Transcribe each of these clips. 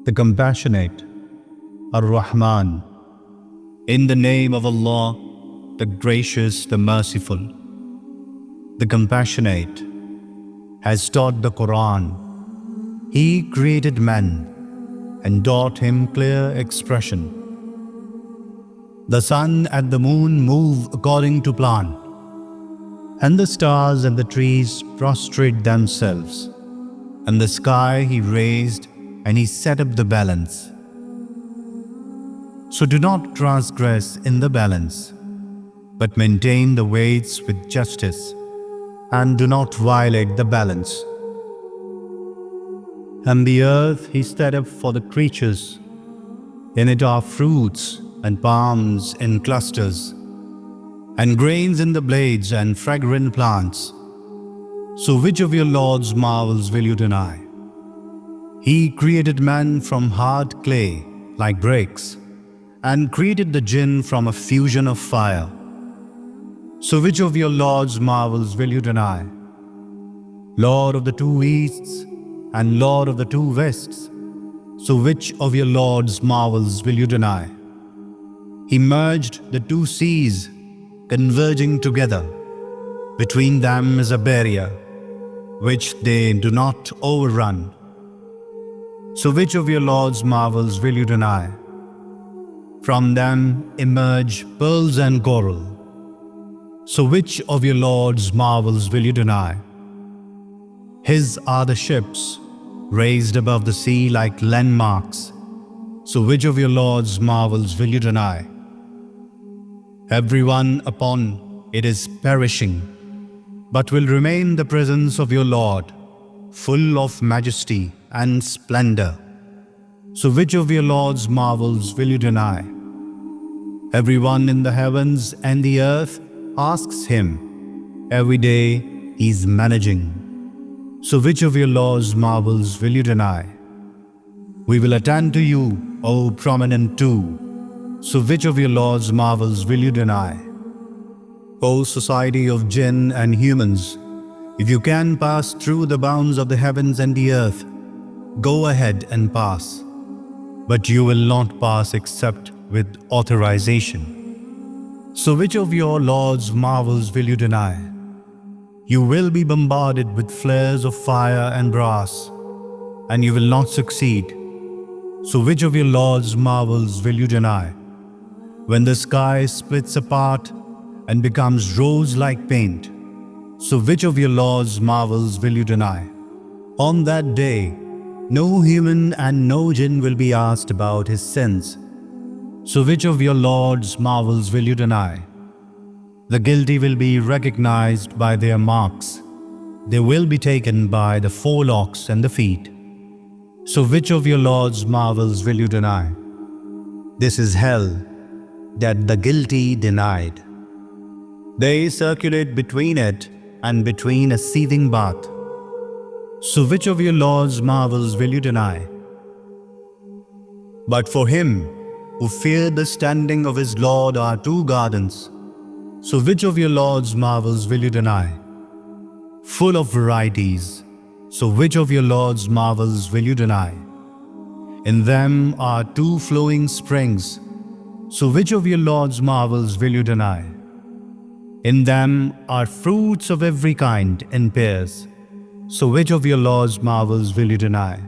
the Compassionate, Ar Rehman. In the name of Allah, the Gracious, the Merciful. The Compassionate has taught the Quran. He created man and taught him clear expression. The sun and the moon move according to plan, and the stars and the trees prostrate themselves, and the sky He raised and He set up the balance. So do not transgress in the balance, but maintain the weights with justice, and do not violate the balance. And the earth He set up for the creatures. In it are fruits and palms in clusters, and grains in the blades and fragrant plants. So which of your Lord's marvels will you deny? He created man from hard clay like bricks, and created the jinn from a fusion of fire. So which of your Lord's marvels will you deny? Lord of the two easts and Lord of the two wests, so which of your Lord's marvels will you deny? He merged the two seas, converging together. Between them is a barrier, which they do not overrun. So which of your Lord's marvels will you deny? From them emerge pearls and coral. So which of your Lord's marvels will you deny? His are the ships, raised above the sea like landmarks. So which of your Lord's marvels will you deny? Everyone upon it is perishing, but will remain the presence of your Lord, full of majesty and splendor. So which of your Lord's marvels will you deny? Everyone in the heavens and the earth asks Him. Every day He is managing. So which of your Lord's marvels will you deny? We will attend to you, O prominent two. So which of your Lord's marvels will you deny? O society of jinn and humans, if you can pass through the bounds of the heavens and the earth, go ahead and pass. But you will not pass except with authorization. So which of your Lord's marvels will you deny? You will be bombarded with flares of fire and brass, and you will not succeed. So which of your Lord's marvels will you deny? When the sky splits apart and becomes rose like paint, so which of your Lord's marvels will you deny? On that day, no human and no jinn will be asked about his sins. So which of your Lord's marvels will you deny? The guilty will be recognized by their marks. They will be taken by the forelocks and the feet. So which of your Lord's marvels will you deny? This is hell that the guilty denied. They circulate between it and between a seething bath. So which of your Lord's marvels will you deny? But for him who feared the standing of his Lord are two gardens. So which of your Lord's marvels will you deny? Full of varieties. So which of your Lord's marvels will you deny? In them are two flowing springs. So which of your Lord's marvels will you deny? In them are fruits of every kind in pairs. So which of your Lord's marvels will you deny?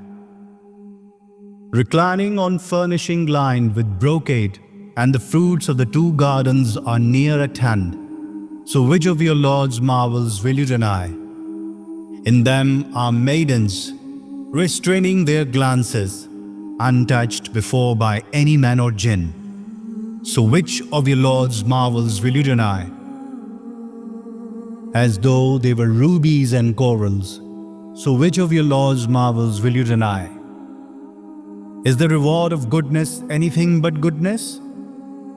Reclining on furnishing lined with brocade, and the fruits of the two gardens are near at hand. So which of your Lord's marvels will you deny? In them are maidens, restraining their glances, untouched before by any man or jinn. So which of your Lord's marvels will you deny? As though they were rubies and corals. So which of your Lord's marvels will you deny? Is the reward of goodness anything but goodness?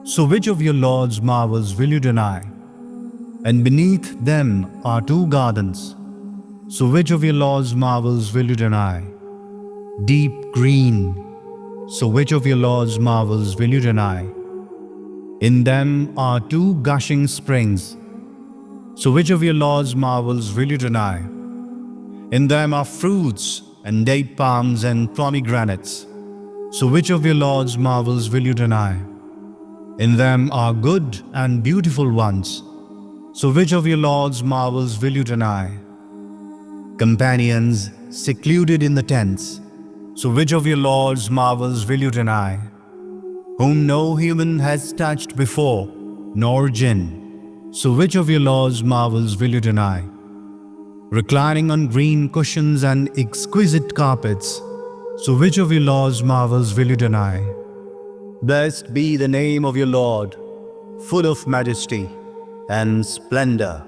So which of your Lord's marvels will you deny? And beneath them are two gardens. So which of your Lord's marvels will you deny? Deep green. So which of your Lord's marvels will you deny? In them are two gushing springs. So which of your Lord's marvels will you deny? In them are fruits and date palms and pomegranates. So which of your Lord's marvels will you deny? In them are good and beautiful ones. So which of your Lord's marvels will you deny? Companions secluded in the tents. So which of your Lord's marvels will you deny? Whom no human has touched before, nor jinn. So which of your Lord's marvels will you deny? Reclining on green cushions and exquisite carpets. So which of your Lord's marvels will you deny? Blessed be the name of your Lord, full of majesty and splendor.